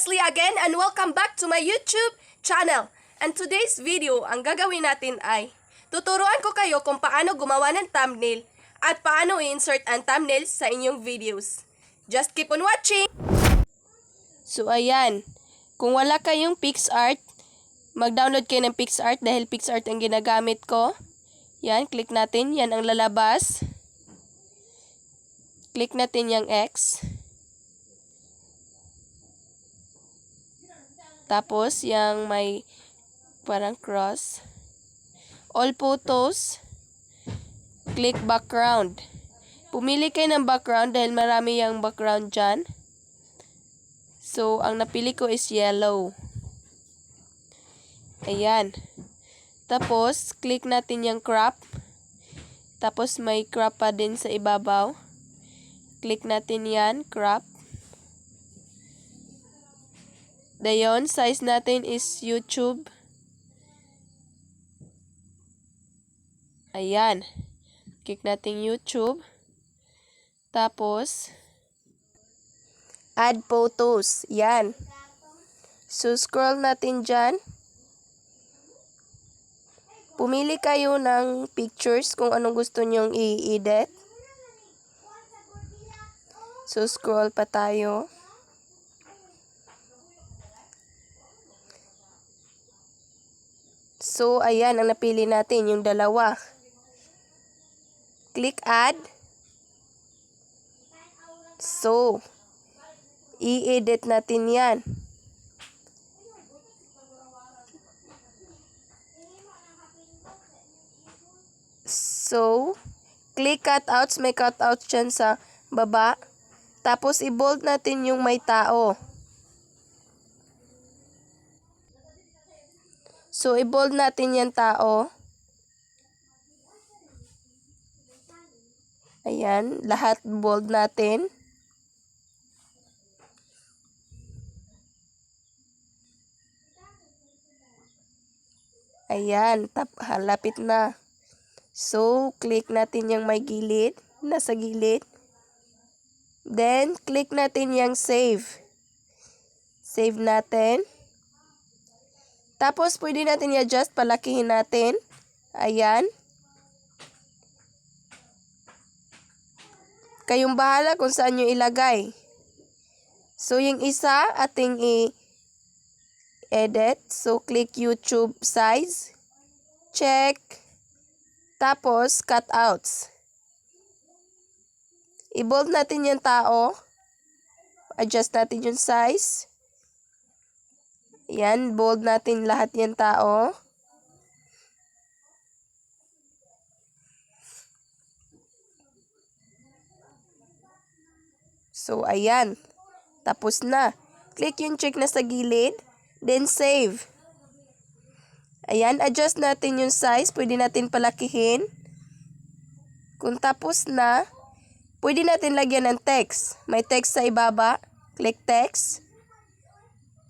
Leslie again and welcome back to my YouTube channel. And today's video, ang gagawin natin ay tuturuan ko kayo kung paano gumawa ng thumbnail at paano i-insert ang thumbnail sa inyong videos. Just keep on watching! So ayan, kung wala kayong PixArt, mag-download kayo ng PixArt dahil PixArt ang ginagamit ko. Yan, click natin, yan ang lalabas. Click natin yung X. Tapos, yung may parang cross. All photos. Click background. Pumili kayo ng background dahil marami yung background dyan. So, ang napili ko is yellow. Ayan. Tapos, click natin yung crop. Tapos, may crop pa din sa ibabaw. Click natin yan, crop. Dayon, size natin is YouTube. Ayan. Click natin YouTube. Tapos, add photos. Yan. So, scroll natin dyan. Pumili kayo ng pictures kung anong gusto nyong i-edit. So, scroll pa tayo. So, ayan ang napili natin, yung dalawa. Click add. So, i-edit natin yan. So, click cutouts. May cutouts dyan sa baba. Tapos, i-bold natin yung may tao. So, i-bold natin yung tao. Ayan, lahat bold natin. Ayan, lapit na. So, click natin yung may gilid, nasa gilid. Then, click natin yung save. Save natin. Tapos, pwede natin i-adjust, palakihin natin. Ayan. Kayong bahala kung saan nyo ilagay. So, yung isa, ating i-edit. So, click YouTube size. Check. Tapos, cutouts. I-bold natin yung tao. Adjust natin yung size. Yan, bold natin lahat yung tao. So, ayan. Tapos na. Click yung check na sa gilid. Then, save. Ayan, adjust natin yung size. Pwede natin palakihin. Kung tapos na, pwede natin lagyan ng text. May text sa ibaba. Click text.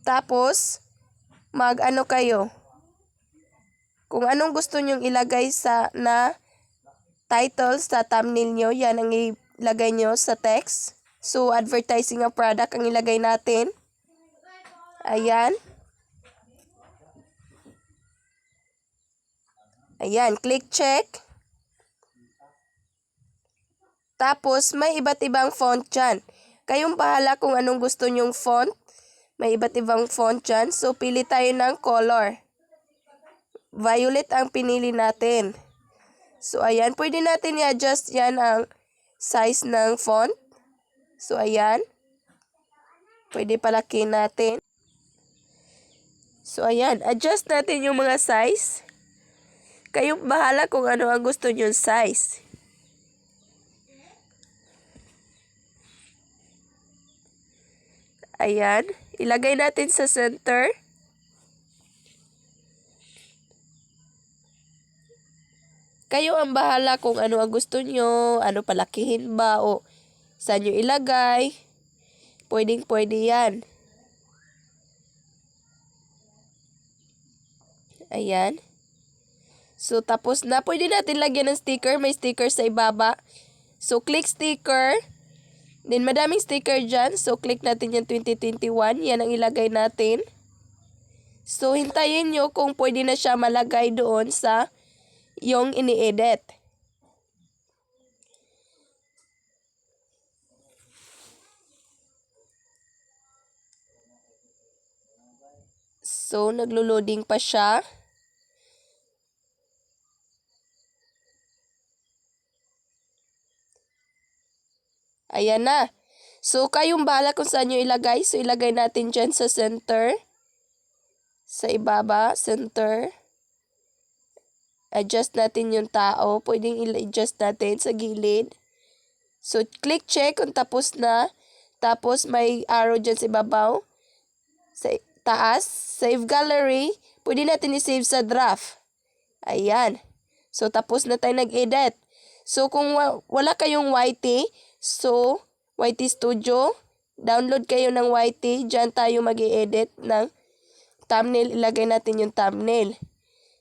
Tapos, mag-ano kayo. Kung anong gusto nyong ilagay na title sa thumbnail nyo, yan ang ilagay nyo sa text. So, advertising ang product ang ilagay natin. Ayan. Ayan, click check. Tapos, may iba't ibang font dyan. Kayong bahala kung anong gusto nyong font. May iba't ibang font dyan. So, pili tayo ng color. Violet ang pinili natin. So, ayan. Pwede natin i-adjust yan ang size ng font. So, ayan. Pwede palakihin natin. So, ayan. Adjust natin yung mga size. Kayong bahala kung ano ang gusto nyong size. Ayan. Ilagay natin sa center. Kayo ang bahala kung ano ang gusto nyo, ano palakihin ba o saan nyo ilagay. Pwedeng-pwede yan. Ayan. So, tapos na. Pwede natin lagyan ng sticker. May sticker sa ibaba. So, click sticker. Then, madaming sticker dyan. So, click natin yung 2021. Yan ang ilagay natin. So, hintayin nyo kung pwede na siya malagay doon sa yung ini-edit. So, naglo-loading pa siya. Ayan na. So, kayong bahala kung saan nyo ilagay. So, ilagay natin dyan sa center. Sa ibaba, center. Adjust natin yung tao. Pwedeng i-adjust natin sa gilid. So, click check kung tapos na. Tapos, may arrow dyan sa ibabaw. Sa taas. Save gallery. Pwede natin i-save sa draft. Ayan. So, tapos na tayo nag-edit. So, kung wala kayong YT, so, YT Studio, download kayo ng YT. Diyan tayo mag-i-edit ng thumbnail. Ilagay natin yung thumbnail.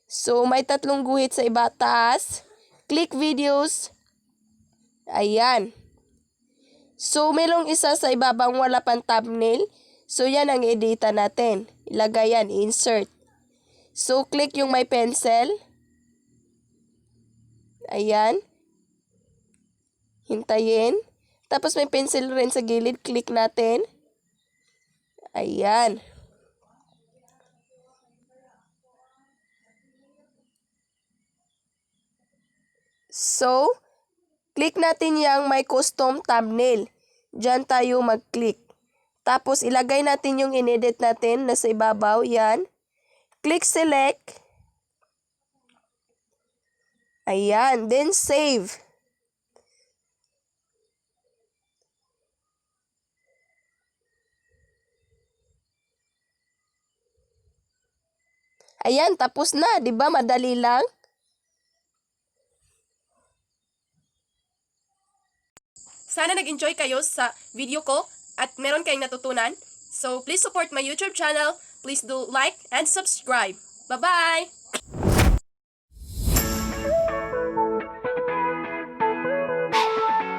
So, may 3 guhit sa iba taas. Click videos. Ayan. So, mayroong isa sa ibabang wala pang thumbnail. So, yan ang edita natin. Ilagay yan, insert. So, click yung may pencil. Ayan. Hintayin. Tapos, may pencil rin sa gilid. Click natin. Ayan. So, click natin yung may custom thumbnail. Diyan tayo mag-click. Tapos, ilagay natin yung inedit natin na sa ibabaw. Yan. Click select. Ayan. Then, save. Ayan. Tapos na. Diba? Madali lang. Sana nag-enjoy kayo sa video ko at meron kayong natutunan. So, please support my YouTube channel. Please do like and subscribe. Bye-bye!